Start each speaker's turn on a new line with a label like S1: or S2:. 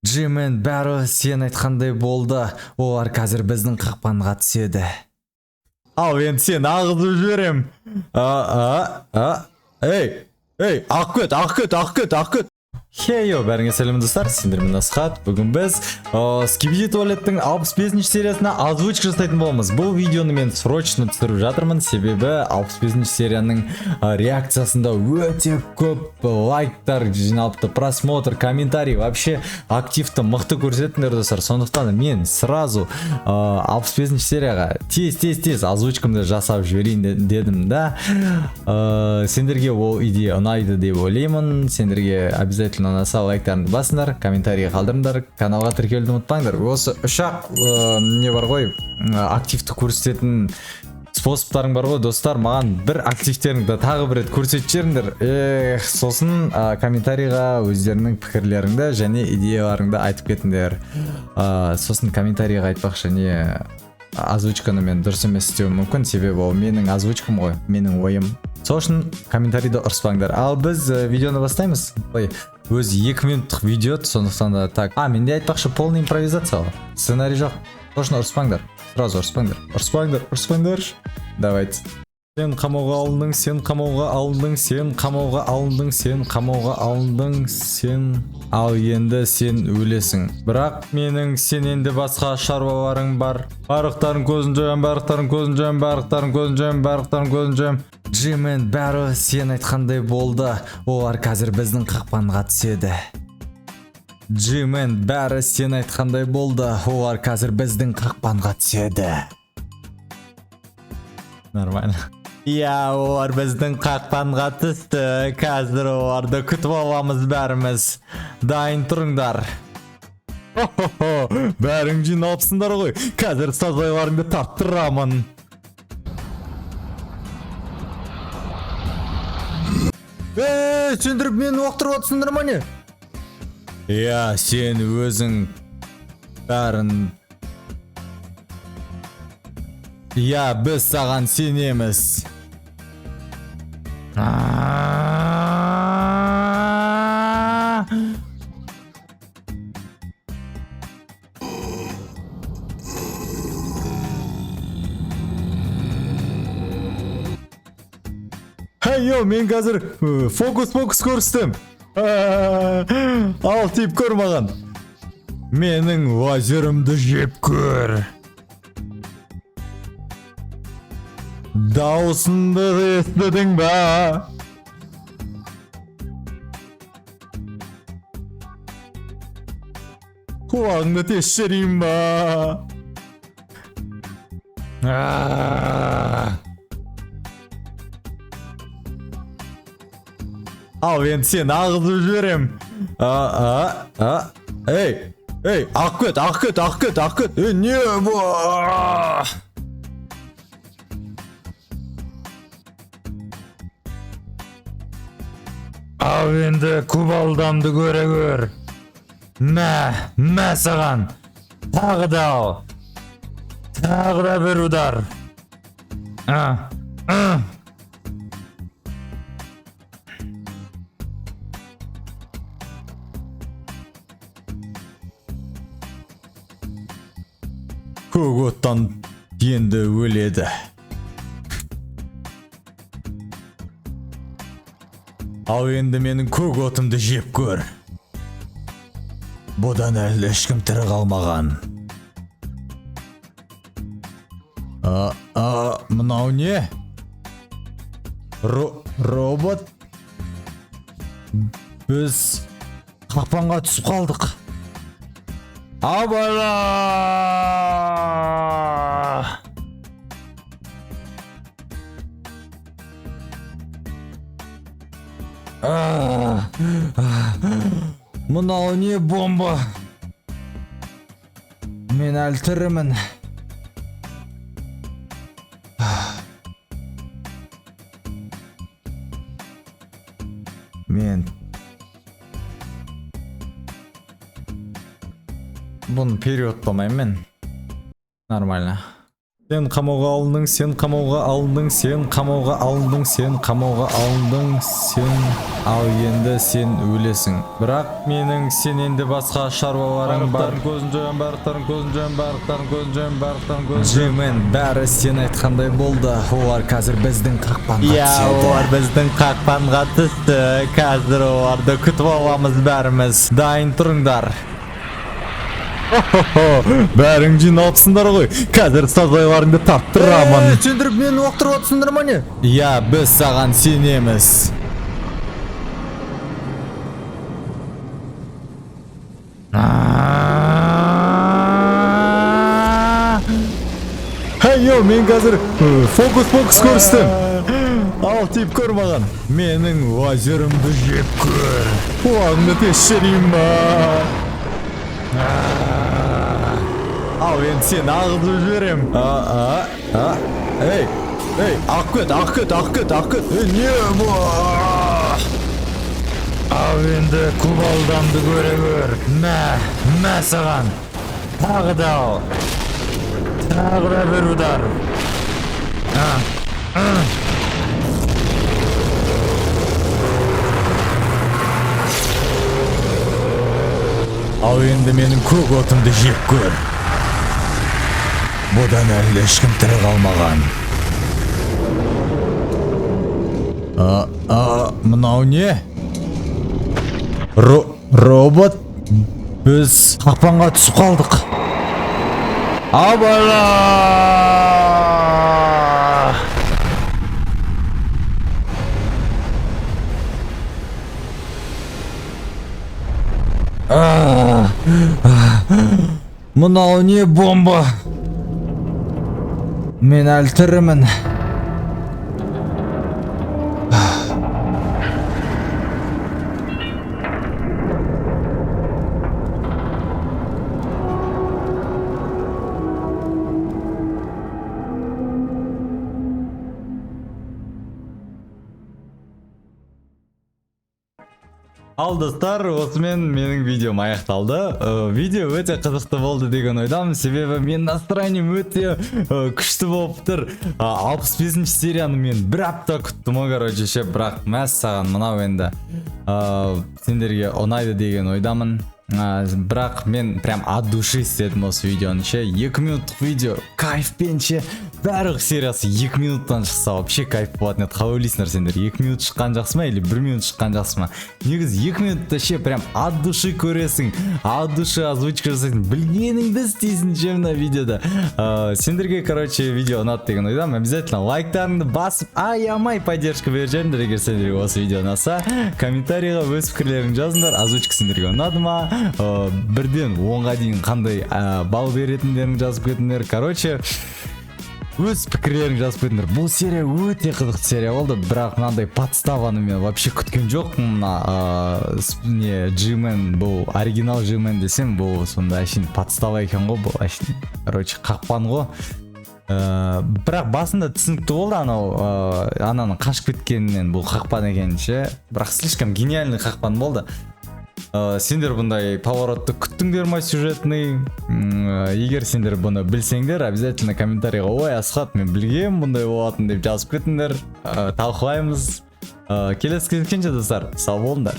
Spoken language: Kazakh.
S1: Джимен бәрі сен айтқандай болды. Олар қазір біздің қақпанға түседі. Ал енді сен ағызып жіберем. Ей, ақкөт. Хейо, бәріңе сәлем достар, сендермен Асхат. Бүгін біз Skibidi Toilet'тің 65-ші сериясына озвучка жасайтын боламыз. Бұл видеоны мен срочно түсіріп жатырмын, себебі 65-ші серияның реакциясында өте көп лайктар жиналыпты, просмотр, комментарий, вообще активті мықты көрсетіңдер достар. Сондықтан мен сразу 65-ші серияға тез озвучкамды жасап жіберейін дедім да. Сендерге ол идея ұнайды деп ойлаймын. Сендерге обязательно ұнаса лайктарыңды басыңдар, комментарий қалдырыңдар, каналға тіркелуді ұмытпаңдар. Осы үш-ақ не бар ғой, активті көрсететін способтарың бар ғой достар. Маған бір активтеріңді тағы бір рет көрсетіп жіберіңдер. Сосын комментарийға өздерінің пікірлеріңді және идеяларыңды айтып кетіңдер. Сосын комментарийға айтпақшы не озвучканы мен дұрыс емес істеуім мүмкін, себебі ол менің озвучкам ғой, менің ойым. Сосын комментарийді ұрыспаңдар. Ал біз видеоны бастаймыз. Өз 2 минуттық видео, сондықтан да так. Менде айтпақшы полный импровизация. Сценарий жоқ. Сосын ұрыспаңдар. Сразу ұрыспаңдар. Давайте. Сен қамауға алындың. Ал енді сен өлесің. Бірақ менің сен енді басқа шаруаларың бар. Барықтарын көзін жоям. Джимен бәрі сен айтқандай болды. Олар қазір біздің қақпанға түседі. Нормально. Олар біздің қақпанға түсті. Қазір оларды күтіп аламыз бәріміз. Дайын тұрыңдар. Бәрің жиналыпсыңдар ғой. Қазір сазайларыңды тарттырамын. Сендіріп мені оқтырып отсыңдар ма не? Сен өзің бәрін... біз саған сенеміз. Мен қазір фокус көрістім. Ал тип көр маған. Менің лазерімді жеп көр. Даусынды естідің ба? Құлағыңды тез шірейін ба? Ал енді сен ағызып жіберем. Ей, ақкөт. Не бұл? Ал енді кубалдамды көре көр. Мә саған. Тағы да бір удар. Көк оттан енді өледі. Ал енді менің көк отымды жеп көр. Бұдан әлі ешкім тірі қалмаған. Мынау не? Робот? Біз қақпанға түсіп қалдық. Абайла! Мынау не бомба? Мен әлі тірімін. Мен бұны периодламаймын мен. Нормально. Сен қамауға алындың, сен қамауға алындың, сен қамауға алындың, сен қамауға алындың, сен ал енді сен өлесің. Бірақ менің сенен де басқа шаруаларың бар. Көзін жоям, барлықтарын көзін жоям, барлықтарын көзін жоям, барлықтарын көзін жоям. Джимен, бәрі сен айтқандай болды. Олар қазір біздің қақпанға түседі. Олар біздің қақпанға түсті. Қазір оларды күтіп аламыз бәріміз. Дайын тұрыңдар. Бәрің жиналыпсыңдар ғой. Қазір сазайларыңды таптырамын. Сөндіріп мені оқтырып отырсыңдар ма не? Иә, біз саған сенеміз. Йо, мен қазір фокус көрістім. Ал тип көр маған. Менің лазерімді жеп көр. Қуаңды тез шерейін ба. Ал енді сен ағызып жіберем. Ей, ақ кет. Не бұл? Ал енді кубалдамды көре көр. Мә саған. Тағы да ал. Тағы да бір удар. Ал енді менің көк отымды жеп көр. Бұдан әлі ешкім тірі қалмаған. Мынау не? Робот? Біз қақпанға түсіп қалдық. Абайла! Мынау не бомба? Мен әлі тірімін. Ал достар, осымен менің видеом аяқталды. Видео өте қызықты болды деген ойдамын, себебі мен настроением өте күшті болып тұр. 65-ші серияны мен бір апта күттім ғой, короче, бірақ мәссаған мынау енді сендерге ұнайды деген ойдамын. Бірақ мен прям от души істедім осы видеоны. 2 минуттық видео кайфпен барлық сериясы 2 минуттан шықса вообще кайф болатын еді. Қалай ойлайсыңдар сендер? 2 минут шыққан жақсы ма или 1 минут шыққан жақсы ма? Негізі 2 минутта прям от души көресің, от души озвучка жасайсың, білгеніңді істейсің мына видеода. Сендерге, короче, видео ұнады деген ойдамын. Обязательно лайктарыңды басып, аямай поддержка беріп жүріңдер. Егер сендерге осы видео ұнаса, комментарийға өз пікірлеріңді жазыңдар. Озвучка сендерге ұнады ма? 1-ден 10-ға дейін қандай балл беретіндерін жазып кетіңдер. Короче, өз пікірлерін жазып кетіңдер. Бұл серия өте қызықты серия болды, бірақ мынандай подставаны мен вообще күткен жоқпын. Не G-Man, бұл оригинал G-Man десем, бұл сонда әшейін подстава екен ғой, бұл әшейін. Короче, қақпан ғой. Бірақ басында түсінікті болды, ананың қашып кеткенінен бұл қақпан екенше. Бірақ слишком гениальный қақпан болды. Сендер бұндай поворотты күттіңдер ма сюжетный? Егер сендер бұны білсеңдер, обязательно комментарийға ой Асхат, мен білгем бұндай болатын деп жазып кетіңдер. Талқылаймыз. Келесі кездескенше достар, сау болыңдар.